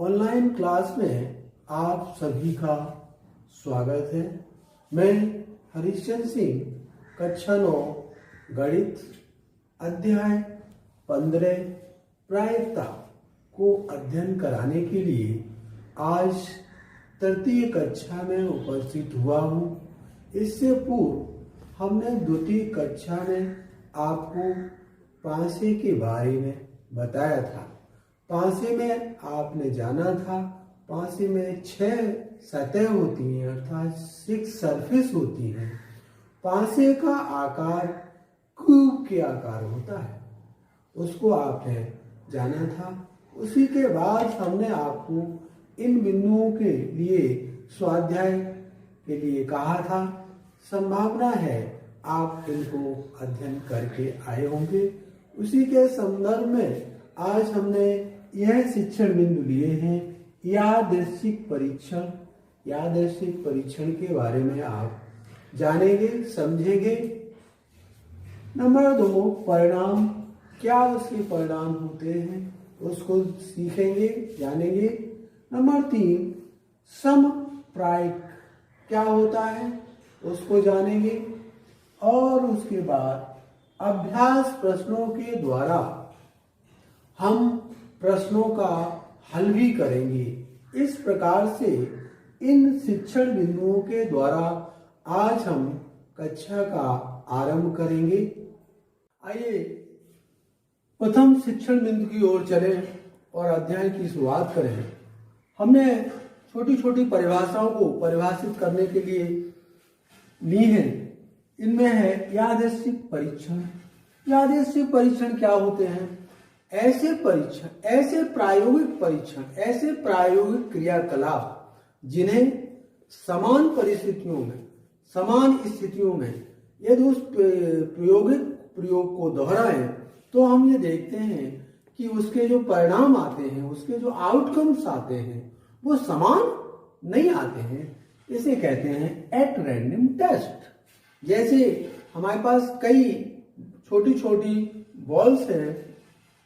Online class में आप सभी का स्वागत है। मैं हरिश्चंद्र सिंह कक्षा 9 गणित अध्याय 15 प्रायिकता को अध्ययन कराने के लिए आज तृतीय कक्षा में उपस्थित हुआ हूँ। इससे पूर्व हमने द्वितीय कक्षा में आपको पासे के बारे में बताया था। पासे में आपने जाना था, पासे में 6 सतह होती हैं अर्थात 6 सरफेस होती हैं। पासे का आकार क्यूब के आकार होता है, उसको आपने जाना था। उसी के बाद हमने आपको इन बिंदुओं के लिए स्वाध्याय के लिए कहा था। संभावना है आप इनको अध्ययन करके आए होंगे। उसी के संदर्भ में आज हमने यह शिक्षण बिंदु लिए हैं। यादृच्छिक परीक्षण के बारे में आप जानेंगे, समझेंगे। नंबर 2, परिणाम, क्या उसके परिणाम होते हैं उसको सीखेंगे, जानेंगे। नंबर 3, समप्रायिक क्या होता है उसको जानेंगे। और उसके बाद अभ्यास प्रश्नों के द्वारा हम प्रश्नों का हल भी करेंगे। इस प्रकार से इन शिक्षण बिंदुओं के द्वारा आज हम कक्षा का आरंभ करेंगे। आइए प्रथम शिक्षण बिंदु की ओर चलें और अध्याय की शुरुआत करें। हमने छोटी छोटी परिभाषाओं को परिभाषित करने के लिए ली हैं। इनमें है यादृच्छिक परीक्षण। यादृच्छिक परीक्षण क्या होते हैं? ऐसे परीक्षण, ऐसे प्रायोगिक क्रियाकलाप जिन्हें समान परिस्थितियों में, समान स्थितियों में यदि उस प्रयोग को दोहराएं तो हम ये देखते हैं कि उसके जो परिणाम आते हैं, उसके जो आउटकम्स आते हैं वो समान नहीं आते हैं। इसे कहते हैं एट रैंडम टेस्ट। जैसे हमारे पास कई छोटी छोटी बॉल्स हैं,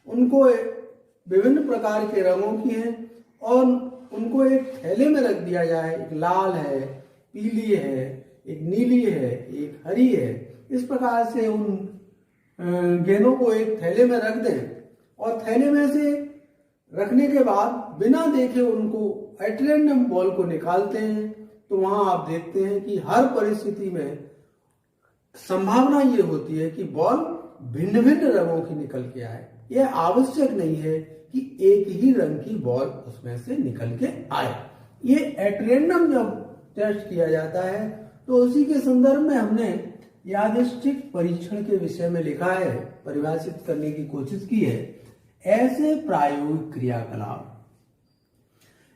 उनको विभिन्न प्रकार के रंगों की हैं और उनको एक थैले में रख दिया जाए। एक लाल है, पीली है, एक नीली है, एक हरी है। इस प्रकार से उन गेंदों को एक थैले में रख दें और थैले में से रखने के बाद बिना देखे उनको एट रैंडम बॉल को निकालते हैं तो वहां आप देखते हैं कि हर परिस्थिति में संभावना ये होती है कि बॉल भिन्न भिन्न रंगों की निकल के आए। यह आवश्यक नहीं है कि एक ही रंग की बॉल उसमें से निकल के आए। ये एट रैंडम जब टेस्ट किया जाता है तो उसी के संदर्भ में हमने यादृच्छिक परीक्षण के विषय में लिखा है, परिभाषित करने की कोशिश की है। ऐसे प्रायोगिक क्रियाकलाप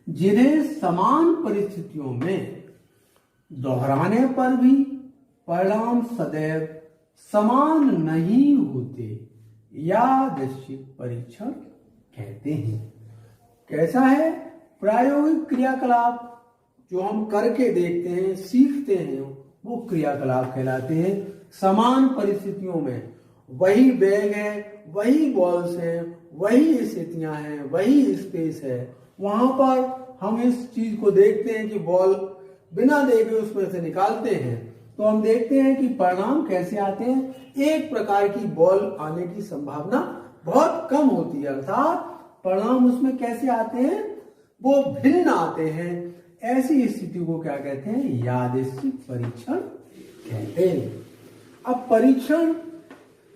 जिन्हें समान परिस्थितियों में दोहराने पर भी परिणाम सदैव समान नहीं होते, यादृच्छिक परीक्षण कहते हैं। कैसा है? प्रायोगिक क्रियाकलाप जो हम करके देखते हैं, सीखते हैं, वो क्रियाकलाप कहलाते हैं। समान परिस्थितियों में वही बैग है, वही बॉल्स हैं, वही स्थितियां हैं, वही स्पेस है, वहां पर हम इस चीज को देखते हैं कि बॉल बिना देखे उसमें से निकालते हैं तो हम देखते हैं कि परिणाम कैसे आते हैं। एक प्रकार की बॉल आने की संभावना बहुत कम होती है, अर्थात परिणाम उसमें कैसे आते हैं? वो भिन्न आते हैं। ऐसी स्थिति को क्या कहते हैं? यादृच्छिक परीक्षण कहते हैं। अब परीक्षण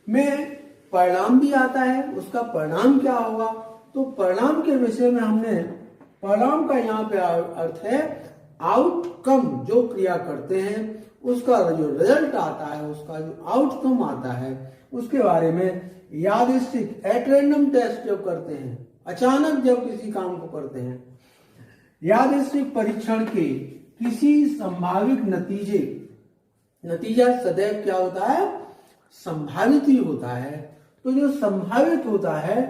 में परिणाम भी आता है। उसका परिणाम क्या होगा? तो परिणाम के विषय में हमने, परिणाम का यहाँ पे अर्थ है आउटकम। जो क्रिया करते हैं उसका जो रिजल्ट आता है, उसका जो आउटकम आता है, उसके बारे में यादृच्छिक एट रैंडम टेस्ट जब करते हैं, अचानक जब किसी काम को करते हैं, यादृच्छिक परीक्षण के किसी संभावित नतीजा सदैव क्या होता है? संभावित ही होता है। तो जो संभावित होता है,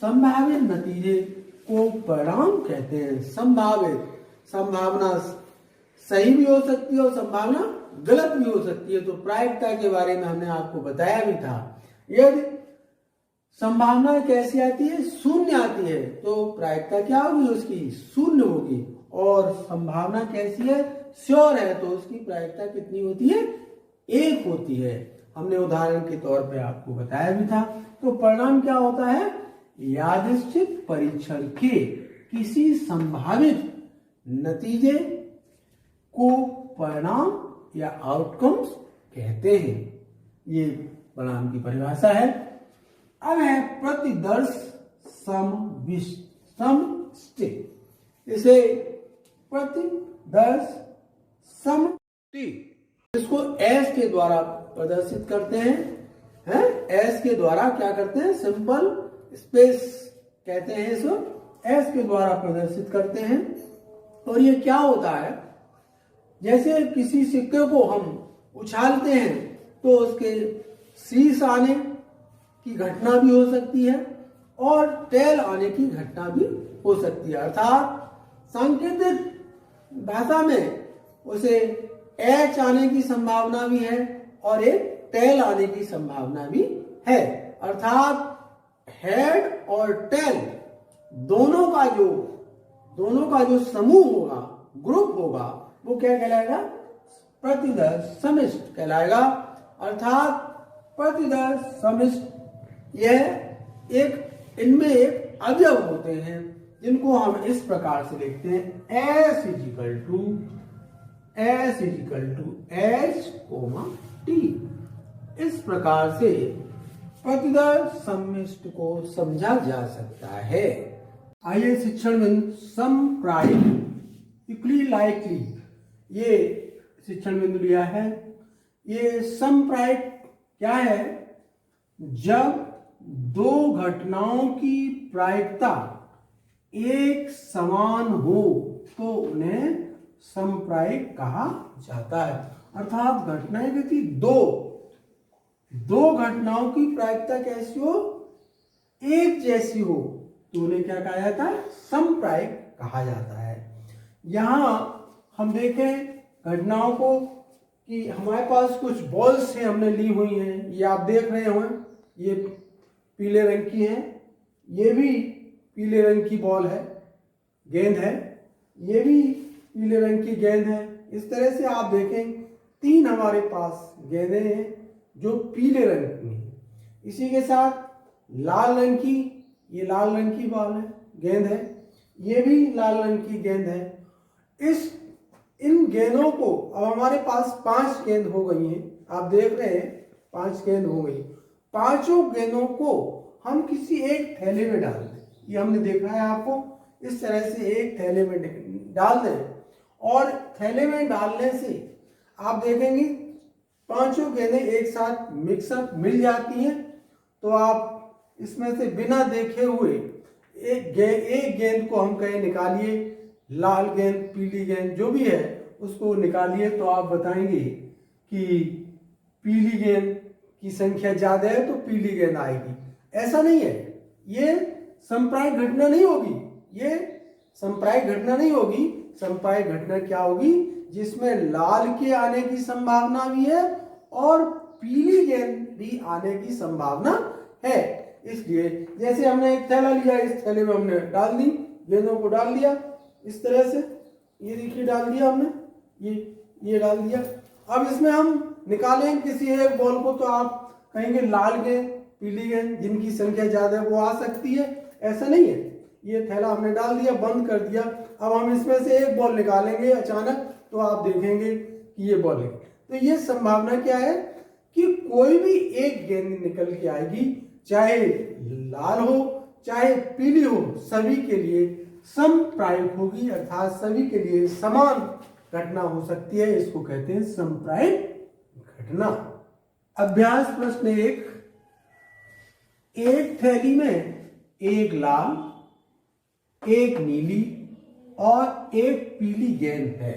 संभावित नतीजे को परिणाम कहते हैं। संभावना सही भी हो सकती है और संभावना गलत भी हो सकती है। तो प्रायिकता के बारे में हमने आपको बताया भी था। यदि संभावना कैसी आती है? शून्य आती है, तो प्रायिकता क्या होगी उसकी? शून्य होगी। और संभावना कैसी है? श्योर है, तो उसकी प्रायिकता कितनी होती है? 1 होती है। हमने उदाहरण के तौर पे आपको बताया भी था। तो परिणाम क्या होता है? यादृच्छिक परीक्षण के किसी संभावित नतीजे को परिणाम या आउटकम्स कहते हैं। ये परिणाम की परिभाषा है। अब है प्रतिदर्श समष्टि। इसे प्रतिदर्श समष्टि, इसको एस के द्वारा प्रदर्शित करते हैं। एस के द्वारा क्या करते हैं? सिंपल स्पेस कहते हैं इसको, एस के द्वारा प्रदर्शित करते हैं। और ये क्या होता है? जैसे किसी सिक्के को हम उछालते हैं तो उसके शीश आने की घटना भी हो सकती है और टेल आने की घटना भी हो सकती है। अर्थात सांकेतिक भाषा में उसे एच आने की संभावना भी है और एक टेल आने की संभावना भी है। अर्थात हेड और टेल दोनों का जो समूह होगा, ग्रुप होगा, वो क्या कहलाएगा? प्रतिदर्श समष्टि कहलाएगा। अर्थात प्रतिदर्श समष्टि यह इनमें एक अवयव होते हैं जिनको हम इस प्रकार से लिखते हैं S equal to H, T। इस प्रकार से प्रतिदर्श समष्टि को समझा जा सकता है। आइए शिक्षण बिंदु सम प्राइम इक्वली लाइकली, ये शिक्षण बिंदु लिया है। ये सम प्राइम क्या है? जब दो घटनाओं की प्रायिकता एक समान हो तो उन्हें समप्रायिक कहा जाता है। अर्थात घटनाएं यदि दो घटनाओं की प्रायिकता कैसी हो? एक जैसी हो तो उन्हें क्या कहा जाता है? समप्रायिक कहा जाता है। यहां हम देखें घटनाओं को कि हमारे पास कुछ बॉल्स हैं, हमने ली हुई हैं। ये आप देख रहे हो, ये पीले रंग की है, ये भी पीले रंग की बॉल है, गेंद है, ये भी पीले रंग की गेंद है। इस तरह से आप देखें 3 हमारे पास गेंदें हैं जो पीले रंग की हैं। इसी के साथ लाल रंग की, ये लाल रंग की बॉल है, गेंद है, ये भी लाल रंग की गेंद है। इन गेंदों को अब हमारे पास 5 गेंद हो गई हैं। आप देख रहे हैं 5 गेंद हो गई। पांचों गेंदों को हम किसी एक थैले में डाल दें। ये हमने देखा है आपको, इस तरह से एक थैले में डाल दें और थैले में डालने से आप देखेंगे 5 गेंदें एक साथ मिक्सअप मिल जाती हैं। तो आप इसमें से बिना देखे हुए एक गेंद को हम कहें निकालिए, लाल गेंद, पीली गेंद जो भी है उसको निकालिए, तो आप बताएंगे कि पीली गेंद की संख्या ज्यादा है तो पीली गेंद आएगी। ऐसा नहीं है, ये समप्रायिक घटना नहीं होगी। ये समप्रायिक घटना नहीं होगी। समप्रायिक घटना क्या होगी? जिसमें लाल के आने की संभावना भी है और पीली गेंद भी आने की संभावना है। इसलिए जैसे हमने एक थैला लिया, इस थैले में हमने डाल दी, गेंदों को डाल दिया इस तरह से, ये देखिए डाल दिया हमने, ये डाल दिया। अब इसमें हम निकालें किसी एक बॉल को तो आप कहेंगे लाल गेंद, पीली गेंद, जिनकी संख्या ज्यादा है वो आ सकती है। ऐसा नहीं है। ये थैला हमने डाल दिया, बंद कर दिया। अब हम इसमें से एक बॉल निकालेंगे अचानक, तो आप देखेंगे कि ये बॉल है। तो ये संभावना क्या है कि कोई भी एक गेंद निकल के आएगी, चाहे लाल हो चाहे पीली हो, सभी के लिए समप्रायिक होगी। अर्थात सभी के लिए समान घटना हो सकती है। इसको कहते हैं समप्रायिक घटना। अभ्यास प्रश्न 1, एक थैली में एक लाल, एक नीली और एक पीली गेंद है।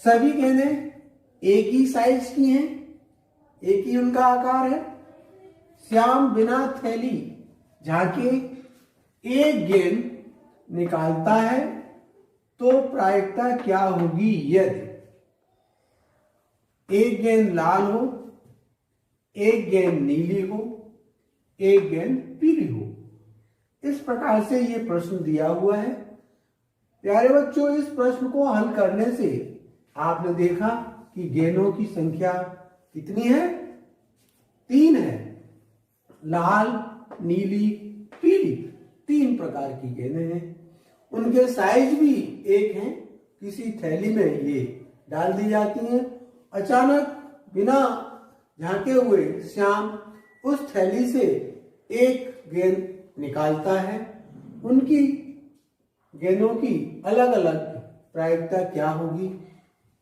सभी गेंदें एक ही साइज की हैं, एक ही उनका आकार है। श्याम बिना थैली झांके एक गेंद निकालता है तो प्रायिकता क्या होगी? यदि एक गेंद लाल हो, एक गेंद नीली हो, एक गेंद पीली हो। इस प्रकार से ये प्रश्न दिया हुआ है। प्यारे बच्चों, इस प्रश्न को हल करने से आपने देखा कि गेंदों की संख्या कितनी है? 3 है। लाल, नीली, पीली, 3 प्रकार की गेंदें हैं। उनके साइज भी एक हैं। किसी थैली में ये डाल दी जाती हैं। अचानक बिना झांके हुए श्याम उस थैली से एक गेंद निकालता है। उनकी गेंदों की अलग अलग प्रायिकता क्या होगी,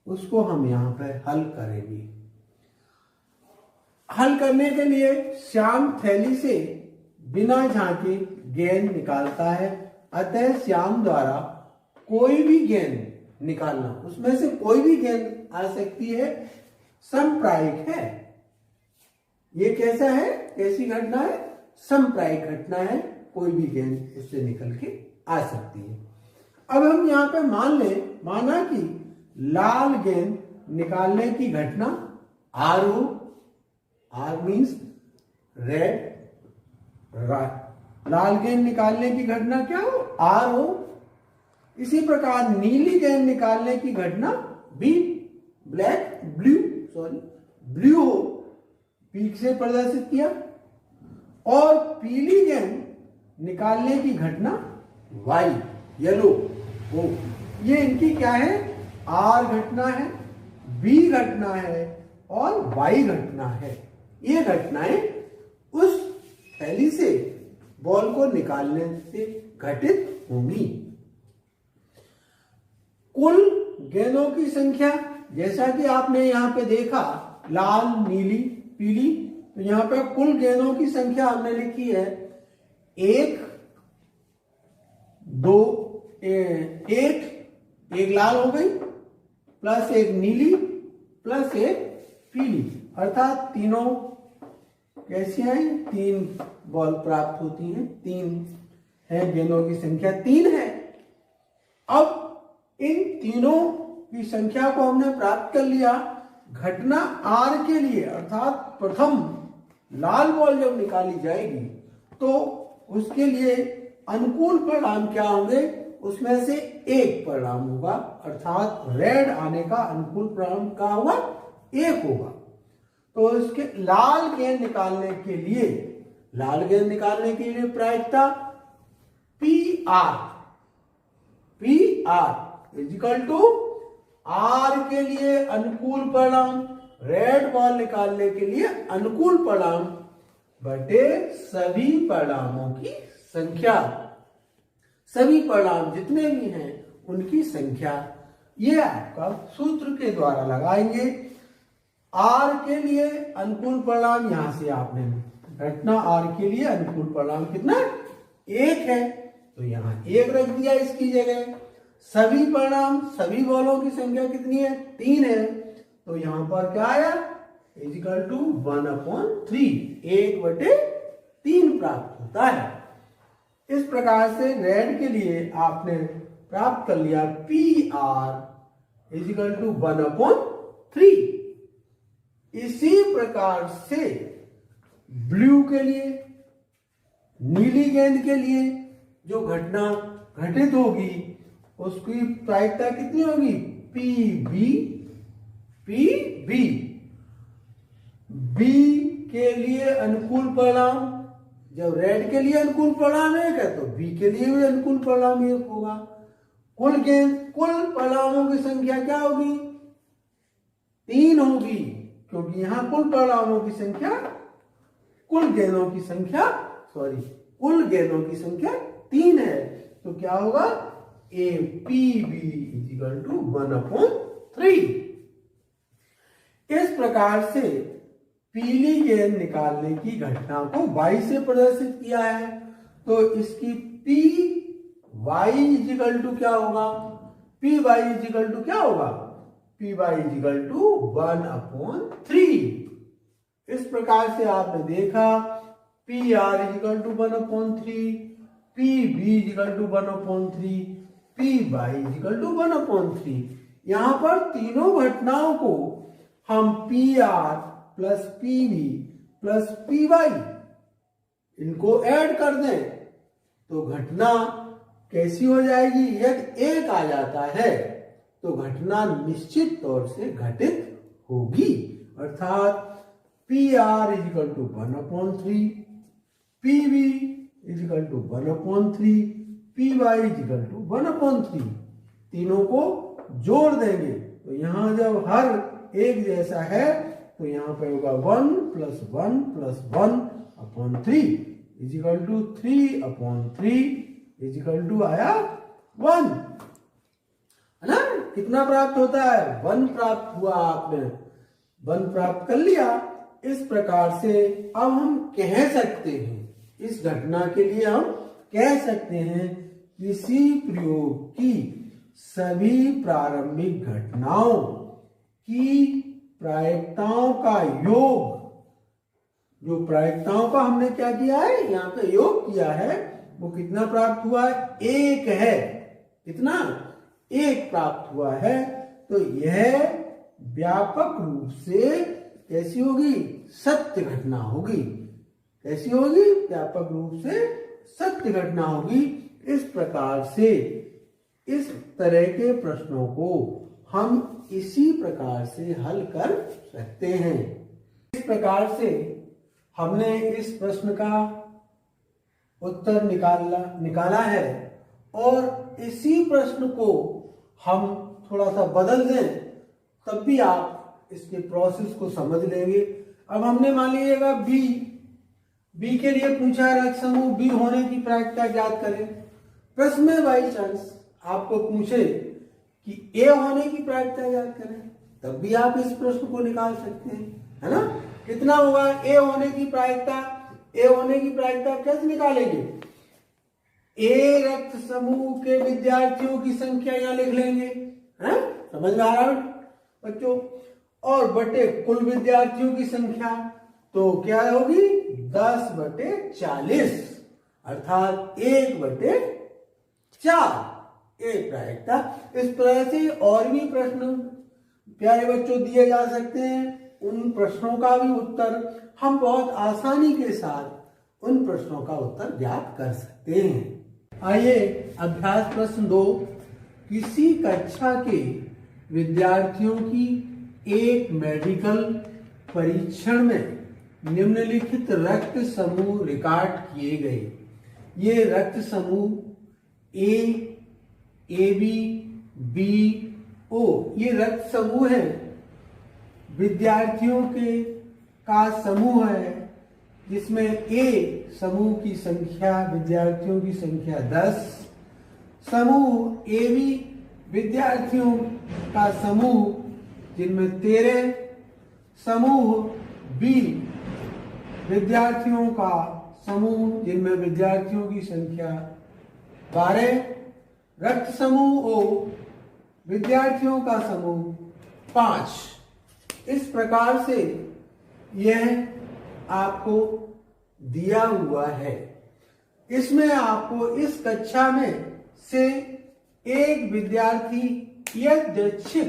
उसको हम यहाँ पर हल करेंगे। हल करने के लिए श्याम थैली से बिना झांके गेंद निकालता है। अतः श्याम द्वारा कोई भी गेंद निकालना, उसमें से कोई भी गेंद आ सकती है, समप्रायिक है। ये कैसा है? कैसी घटना है? समप्रायिक घटना है। कोई भी गेंद उससे निकल के आ सकती है। अब हम यहाँ पे माना कि लाल गेंद निकालने की घटना आर हो। Are means red. लाल गेंद निकालने की घटना क्या हो? आर हो। इसी प्रकार नीली गेंद निकालने की घटना बी, ब्लू हो, पीक से प्रदर्शित किया। और पीली गेंद निकालने की घटना वाई, येलो हो। ये इनकी क्या है? आर घटना है, बी घटना है और वाई घटना है। ये घटनाएं उस थैली से बॉल को निकालने से घटित होंगी। कुल गेंदों की संख्या, जैसा कि आपने यहाँ पे देखा, लाल, नीली, पीली, तो यहाँ पे कुल गेंदों की संख्या हमने लिखी है 1, 2, 1 लाल हो गई, प्लस 1 नीली, प्लस 1 पीली, अर्थात तीनों कैसी हैं? 3 बॉल प्राप्त होती हैं। 3 है, गेंदों की संख्या 3 है। अब इन तीनों की संख्या को हमने प्राप्त कर लिया। घटना आर के लिए, अर्थात प्रथम लाल बॉल जब निकाली जाएगी तो उसके लिए अनुकूल परिणाम क्या होंगे? उसमें से एक परिणाम होगा, अर्थात रेड आने का अनुकूल परिणाम क्या होगा? 1 होगा। तो इसके लाल गेंद निकालने के लिए प्रायिकता P R is equal to R के लिए अनुकूल परिणाम, रेड बॉल निकालने के लिए अनुकूल परिणाम बटे सभी परिणामों की संख्या। सभी परिणाम जितने भी हैं उनकी संख्या, ये आपका सूत्र के द्वारा लगाएंगे। आर के लिए अनुकूल परिणाम, यहां से आपने घटना आर के लिए अनुकूल परिणाम कितना? 1 है, तो यहां 1 रख दिया इसकी जगह। सभी परिणाम, सभी बॉलों की संख्या कितनी है? 3 है, तो यहां पर क्या आया? इजिकल टू 1/3, 1/3 प्राप्त होता है। इस प्रकार से रेड के लिए आपने प्राप्त कर लिया पी आर इजिकल टू 1/3। इसी प्रकार से ब्लू के लिए, नीली गेंद के लिए जो घटना घटित होगी उसकी प्रायिकता कितनी होगी? पी बी के लिए अनुकूल परिणाम, जब रेड के लिए अनुकूल परिणाम 1 है तो बी के लिए भी अनुकूल परिणाम 1 होगा। कुल परिणामों की संख्या क्या होगी? 3 होगी, क्योंकि यहां कुल परिणामों की संख्या, कुल गेंदों की संख्या 3 है। तो क्या होगा? APB is equal to 1/3। इस प्रकार से पीली गेंद निकालने की घटना को y से प्रदर्शित किया है, तो इसकी PY इजिकल टू क्या होगा? PY इजिकल टू क्या होगा? PY is equal to 1/3। इस प्रकार से आपने देखा PR is equal to 1/3, PB is equal to 1/3, PY is equal to 1/3। यहां पर तीनों घटनाओं को हम PR plus PB plus PY इनको ऐड कर दें तो घटना कैसी हो जाएगी? यदि 1 आ जाता है तो घटना निश्चित तौर से घटित होगी, अर्थात PR is equal to 1/3, PV is equal to 1/3, PY is equal to 1/3। तीनों को जोड़ देंगे तो यहां जब हर एक जैसा है तो यहां पे होगा 1 + 1 + 1/3 इजिकल टू 3/3 इजिकल टू आया 1, है ना? कितना प्राप्त होता है? 1 प्राप्त हुआ, आपने 1 प्राप्त कर लिया। इस प्रकार से अब हम कह सकते हैं, इस घटना के लिए हम कह सकते हैं, किसी प्रयोग की सभी प्रारंभिक घटनाओं की प्रायिकताओं का योग, जो प्रायिकताओं का हमने क्या किया है, यहाँ पे योग किया है, वो कितना प्राप्त हुआ है? 1 है। कितना? 1 प्राप्त हुआ है। तो यह व्यापक रूप से कैसी होगी? सत्य घटना होगी। कैसी होगी? व्यापक रूप से सत्य घटना होगी। इस प्रकार से इस तरह के प्रश्नों को हम इसी प्रकार से हल कर सकते हैं। इस प्रकार से हमने इस प्रश्न का उत्तर निकाला है और इसी प्रश्न को हम थोड़ा सा बदल दें तब भी आप इसके प्रोसेस को समझ लेंगे। अब हमने मान लीजिएगा बी के लिए पूछा है रक्त समूह बी होने की प्रायिकता ज्ञात करें। प्रश्न में बाई चांस आपको पूछे कि ए होने की प्रायिकता ज्ञात करें, तब भी आप इस प्रश्न को निकाल सकते हैं, है ना? कितना होगा ए होने की प्रायिकता? ए होने की प्रायिकता कैसे निकालेंगे? ए रक्त समूह के विद्यार्थियों की संख्या यहां लिख लेंगे, है? समझ में आ रहा है बच्चों? और बटे कुल विद्यार्थियों की संख्या तो क्या होगी? 10/40 अर्थात 1/4 एक प्रायिकता। इस तरह से और भी प्रश्न प्यारे बच्चों दिए जा सकते हैं। उन प्रश्नों का भी उत्तर हम बहुत आसानी के साथ उन प्रश्नों का उत्तर ज्ञात कर सकते हैं। आइए अभ्यास प्रश्न 2। किसी कक्षा के विद्यार्थियों की एक मेडिकल परीक्षण में निम्नलिखित रक्त समूह रिकॉर्ड किए गए। ये रक्त समूह ए, AB, BO ये रक्त समूह है, विद्यार्थियों के का समूह है, जिसमें ए समूह की संख्या, विद्यार्थियों की संख्या 10, समूह AB विद्यार्थियों का समूह जिनमें 13, समूह B विद्यार्थियों का समूह जिनमें विद्यार्थियों की संख्या 12, रक्त समूह O विद्यार्थियों का समूह 5। इस प्रकार से यह आपको दिया हुआ है। इसमें आपको इस कक्षा में से एक विद्यार्थी यादृच्छिक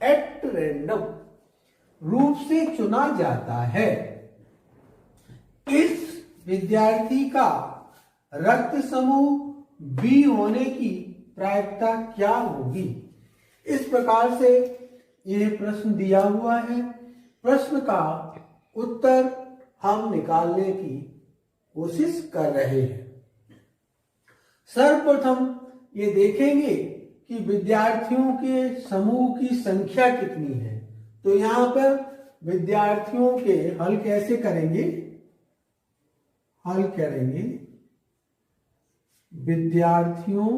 एट रैंडम रूप से चुना जाता है। इस विद्यार्थी का रक्त समूह बी होने की प्रायिकता क्या होगी? इस प्रकार से यह प्रश्न दिया हुआ है। प्रश्न का उत्तर हम निकालने की कोशिश कर रहे हैं। सर्वप्रथम ये देखेंगे कि विद्यार्थियों के समूह की संख्या कितनी है। तो यहां पर विद्यार्थियों के हल कैसे करेंगे? हल करेंगे विद्यार्थियों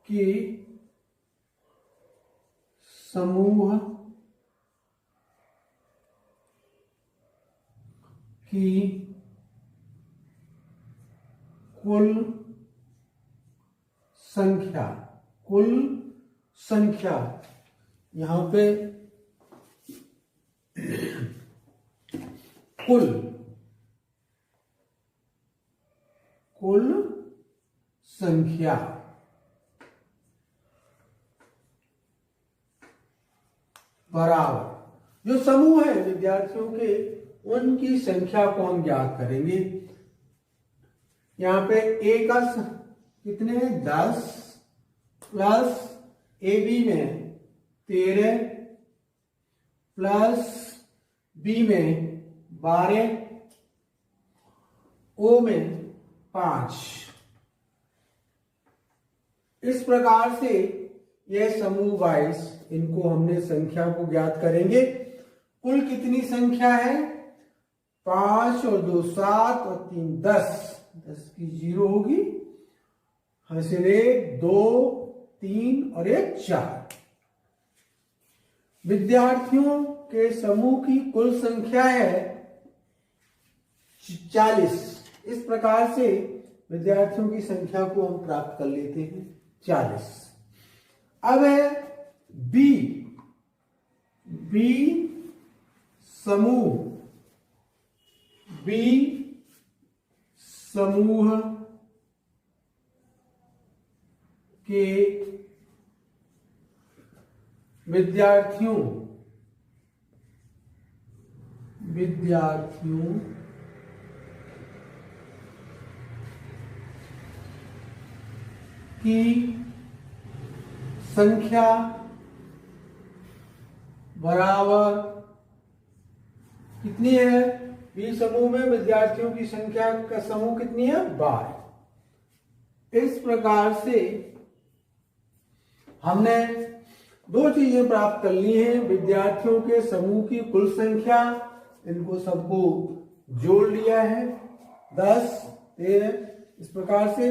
की समूह की कुल संख्या यहां पे कुल संख्या बराबर जो समूह है विद्यार्थियों के उनकी संख्या को हम ज्ञात करेंगे। यहाँ पे ए का कितने 10 प्लस ए बी में 13 प्लस बी में 12 ओ में 5। इस प्रकार से यह समूह वाइज इनको हमने संख्या को ज्ञात करेंगे। कुल कितनी संख्या है 5 और 2 7 और 3 10 की 0 होगी, हासिल 1 2 3 और 1 4। विद्यार्थियों के समूह की कुल संख्या है 40। इस प्रकार से विद्यार्थियों की संख्या को हम प्राप्त कर लेते हैं 40। अब है बी समूह के विद्यार्थियों की संख्या बराबर कितनी है? बी समूह में विद्यार्थियों की संख्या का समूह कितनी है 12। इस प्रकार से हमने दो चीजें प्राप्त कर ली हैं, विद्यार्थियों के समूह की कुल संख्या, इनको सबको जोड़ लिया है 10 13। इस प्रकार से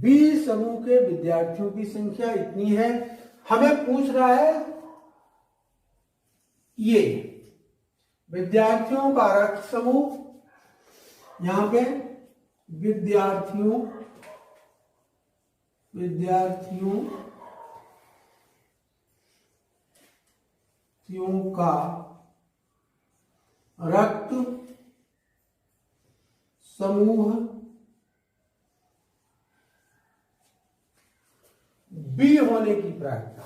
बी समूह के विद्यार्थियों की संख्या इतनी है। हमें पूछ रहा है ये विद्यार्थियों का रक्त समूह, यहां पे विद्यार्थियों का रक्त समूह बी होने की प्रायिकता,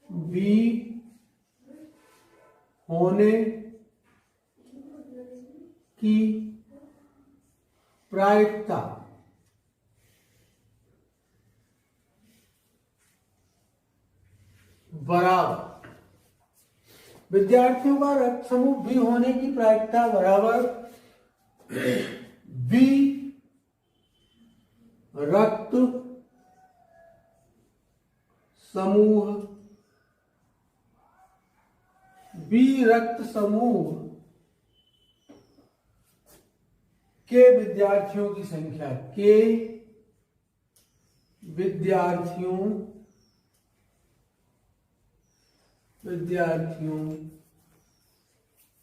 बी होने की प्रायिकता बराबर विद्यार्थियों का रक्त समूह बी होने की प्रायिकता बराबर बी रक्त समूह के विद्यार्थियों की संख्या के विद्यार्थियों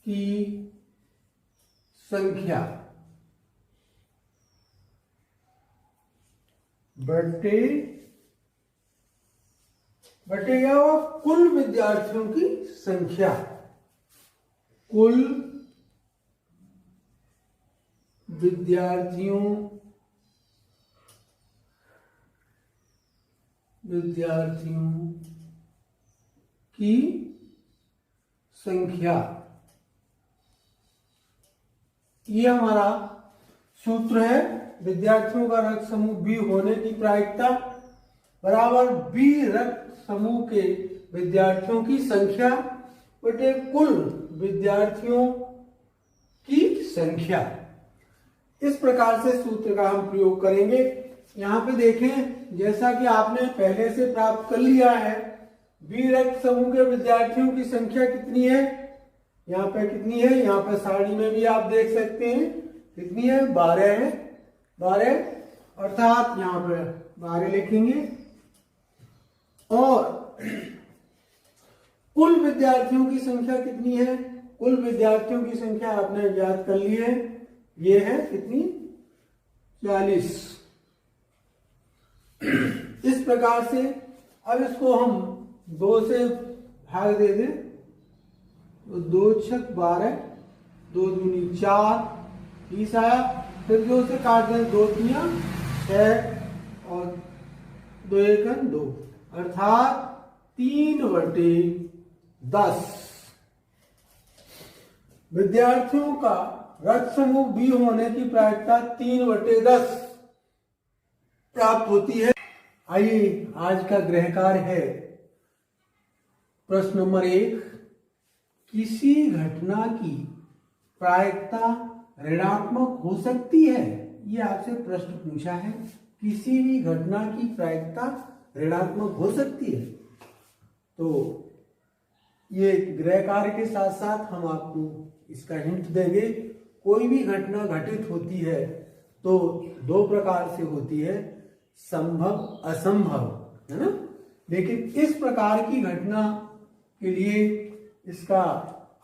की संख्या बटे क्या हुआ? कुल विद्यार्थियों की संख्या, कुल विद्यार्थियों की संख्या। ये हमारा सूत्र है, विद्यार्थियों का रक्त समूह बी होने की प्रायिकता बराबर बी रक्त समूह के विद्यार्थियों की संख्या बटे कुल विद्यार्थियों की संख्या। इस प्रकार से सूत्र का हम प्रयोग करेंगे। यहां पे देखें, जैसा कि आपने पहले से प्राप्त कर लिया है, बी रक्त समूह के विद्यार्थियों की संख्या कितनी है, यहाँ पे कितनी है, यहाँ पे सारणी में भी आप देख सकते हैं कितनी है 12 है, 12 अर्थात यहाँ पे 12 लिखेंगे। और कुल विद्यार्थियों की संख्या कितनी है? कुल विद्यार्थियों की संख्या आपने ज्ञात कर ली है, ये है कितनी 40। इस प्रकार से अब इसको हम 2 से भाग दे दें तो 2 छक 12, 2 दूनी 4, 30 आया, फिर 2 से काट दें 2 तियां 6 और 2 एकम 2, अर्थात 3/10। विद्यार्थियों का रक्त समूह बी होने की प्रायिकता 3/10 प्राप्त होती है। आइए आज का गृह कार्य है प्रश्न नंबर 1, किसी घटना की प्रायिकता ऋणात्मक हो सकती है। ये आपसे प्रश्न पूछा है, किसी भी घटना की प्रायिकता ऋणात्मक हो सकती है। तो ये गृह कार्य के साथ साथ हम आपको इसका हिंट देंगे। कोई भी घटना घटित होती है तो 2 प्रकार से होती है, संभव असंभव, है ना। लेकिन इस प्रकार की घटना के लिए इसका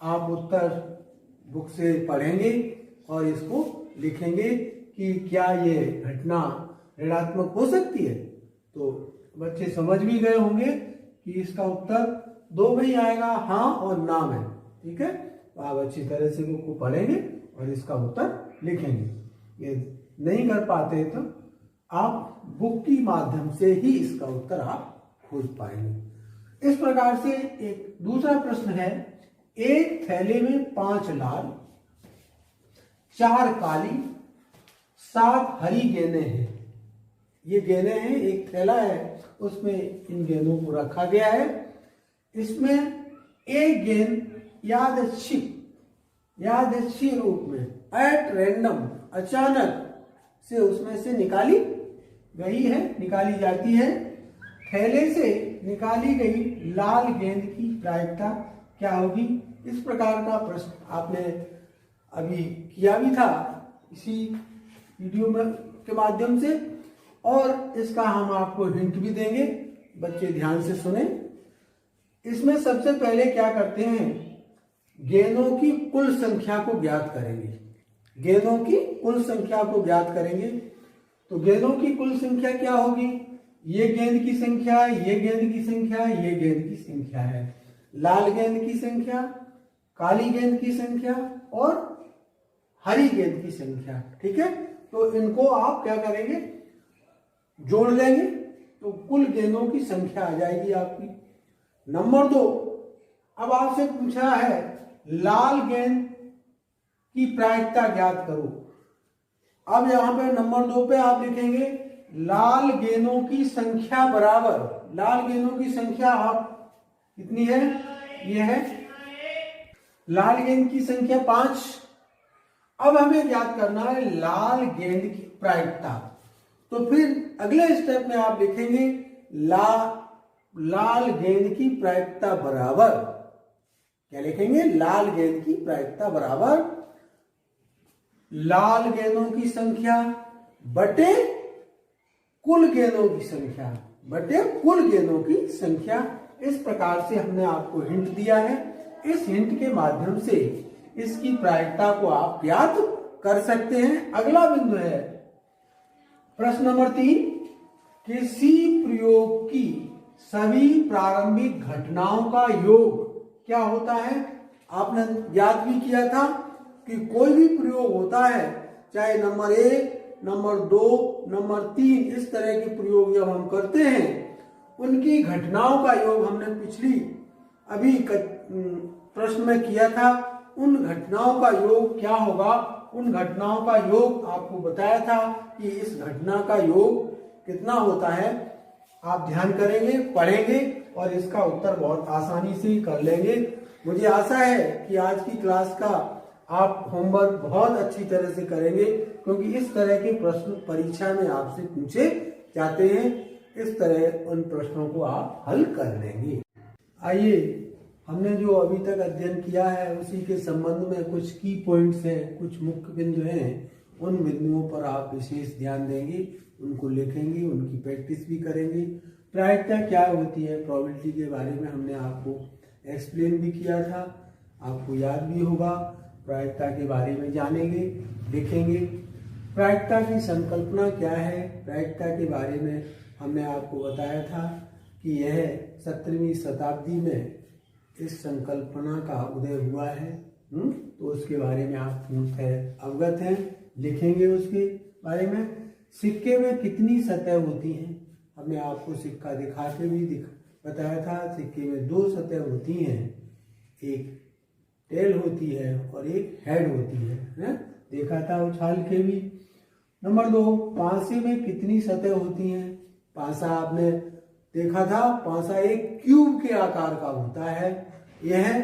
आप उत्तर बुक से पढ़ेंगे और इसको लिखेंगे कि क्या ये घटना ऋणात्मक हो सकती है। तो बच्चे समझ भी गए होंगे कि इसका उत्तर 2 में ही आएगा, हाँ और ना में। ठीक है, तो आप अच्छी तरह से बुक को पढ़ेंगे और इसका उत्तर लिखेंगे। ये नहीं कर पाते तो आप बुक की माध्यम से ही इसका उत्तर आप खोज पाएंगे। इस प्रकार से एक दूसरा प्रश्न है, एक थैले में 5 लाल, 4 काली, 7 हरी गेंदें हैं। ये गेंदें हैं, एक थैला है, उसमें इन गेंदों को रखा गया है। इसमें एक गेंद यादृच्छिक रूप में एट रैंडम अचानक से उसमें से निकाली गई है, निकाली जाती है। थैले से निकाली गई लाल गेंद की प्रायिकता क्या होगी। इस प्रकार का प्रश्न आपने अभी किया भी था इसी वीडियो में के माध्यम से, और इसका हम आपको हिंट भी देंगे, बच्चे ध्यान से सुने। इसमें सबसे पहले क्या करते हैं, गेंदों की कुल संख्या को ज्ञात करेंगे। गेंदों की कुल संख्या को ज्ञात करेंगे। तो गेंदों की कुल संख्या क्या होगी, ये गेंद की संख्या, ये गेंद की संख्या, ये गेंद की संख्या है। लाल गेंद की संख्या, काली गेंद की संख्या और हरी गेंद की संख्या। ठीक है, तो इनको आप क्या करेंगे, जोड़ लेंगे तो कुल गेंदों की संख्या आ जाएगी आपकी। नंबर 2, अब आपसे पूछा है लाल गेंद की प्रायिकता ज्ञात करो। अब यहां पे नंबर 2 पे आप लिखेंगे लाल गेंदों की संख्या बराबर, लाल गेंदों की संख्या आप कितनी है, ये है लाल गेंद की संख्या 5। अब हमें ज्ञात करना है लाल गेंद की प्रायिकता। तो फिर अगले स्टेप में आप लिखेंगे लाल गेंद की प्रायिकता बराबर, क्या लिखेंगे, लाल गेंद की प्रायिकता बराबर लाल गेंदों की संख्या बटे कुल गेंदों की संख्या, बटे कुल गेंदों की संख्या। इस प्रकार से हमने आपको हिंट दिया है। इस हिंट के माध्यम से इसकी प्रायिकता को आप ज्ञात कर सकते हैं। अगला बिंदु है प्रश्न नंबर 3, किसी प्रयोग की सभी प्रारंभिक घटनाओं का योग क्या होता है। आपने याद भी किया था कि कोई भी प्रयोग होता है, चाहे नंबर 1, नंबर 2, नंबर 3, इस तरह के प्रयोग जब हम करते हैं, उनकी घटनाओं का योग हमने पिछली अभी प्रश्न में किया था। उन घटनाओं का योग क्या होगा, उन घटनाओं का योग आपको बताया था कि इस घटना का योग कितना होता है। आप ध्यान करेंगे, पढ़ेंगे और इसका उत्तर बहुत आसानी से कर लेंगे। मुझे आशा है कि आज की क्लास का आप होमवर्क बहुत अच्छी तरह से करेंगे, क्योंकि इस तरह के प्रश्न परीक्षा में आपसे पूछे जाते हैं। इस तरह उन प्रश्नों को आप हल कर लेंगे। आइए, हमने जो अभी तक अध्ययन किया है उसी के संबंध में कुछ की पॉइंट्स हैं, कुछ मुख्य बिंदु हैं। उन बिंदुओं पर आप विशेष ध्यान देंगे, उनको लिखेंगे, उनकी प्रैक्टिस भी करेंगे। प्रायिकता क्या होती है, प्रोबेबिलिटी के बारे में हमने आपको एक्सप्लेन भी किया था, आपको याद भी होगा। प्रायिकता के बारे में जानेंगे, लिखेंगे। प्रायिकता की संकल्पना क्या है, प्रायिकता के बारे में हमने आपको बताया था कि यह 17वीं शताब्दी में इस संकल्पना का उदय हुआ है। तो उसके बारे में आप पूर्णतः अवगत हैं, लिखेंगे उसके बारे में। सिक्के में कितनी सतह होती हैं? हमने आपको सिक्का दिखा के भी बताया था, सिक्के में 2 सतह होती हैं, एक टेल होती है और एक हेड होती है? देखा था उछाल के भी। नंबर 2, पांसे में कितनी सतह होती हैं? पांसा आपने देखा था, पांसा एक क्यूब के आकार का होता है। यह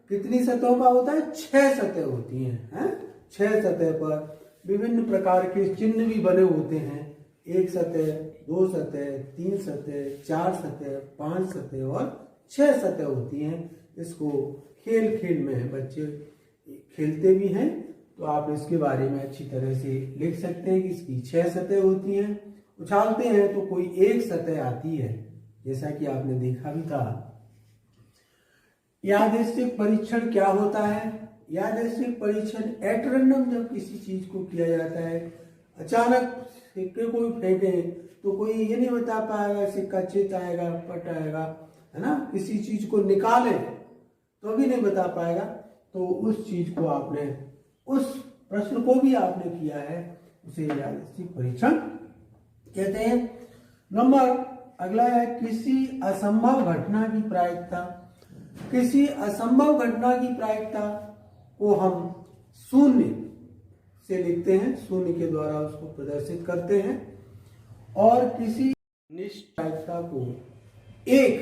कितनी सतहों का होता है? 6 सतह होती हैं। 6 सतह पर विभिन्न प्रकार के चिन्ह भी बने होते हैं। 1 सतह, 2 सतह, 3 सतह, 4 सतह, 5 सतह और 6 सतह होती हैं। इसको खेल खेल में बच्चे खेलते भी हैं, तो आप इसके बारे में अच्छी तरह से लिख सकते हैं कि इसकी 6 सतह होती हैं। उछालते हैं तो कोई एक सतह आती है, जैसा कि आपने देखा भी था। यादृच्छिक परीक्षण क्या होता है? यादृच्छिक परीक्षण एट रैंडम, जब किसी चीज को किया जाता है, अचानक सिक्के को फेंके तो कोई ये नहीं बता पाएगा सिक्का चित आएगा पट आएगा, है ना। किसी चीज को निकाले तो भी नहीं बता पाएगा। तो उस चीज को आपने, उस प्रश्न को भी आपने किया है, उसे यादृच्छिक परीक्षण कहते हैं। नंबर अगला है, किसी असंभव घटना की प्रायिकता। किसी असंभव घटना की प्रायिकता को हम शून्य से लिखते हैं, शून्य के द्वारा उसको प्रदर्शित करते हैं। और किसी निश्चित प्रायिकता को 1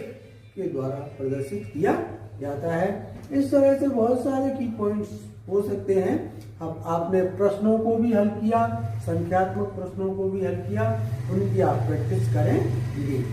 के द्वारा प्रदर्शित किया जाता है। इस तरह से बहुत सारे की पॉइंट्स हो सकते हैं। अब आपने प्रश्नों को भी हल किया, संख्यात्मक प्रश्नों को भी हल किया, उनकी आप प्रैक्टिस करेंगे।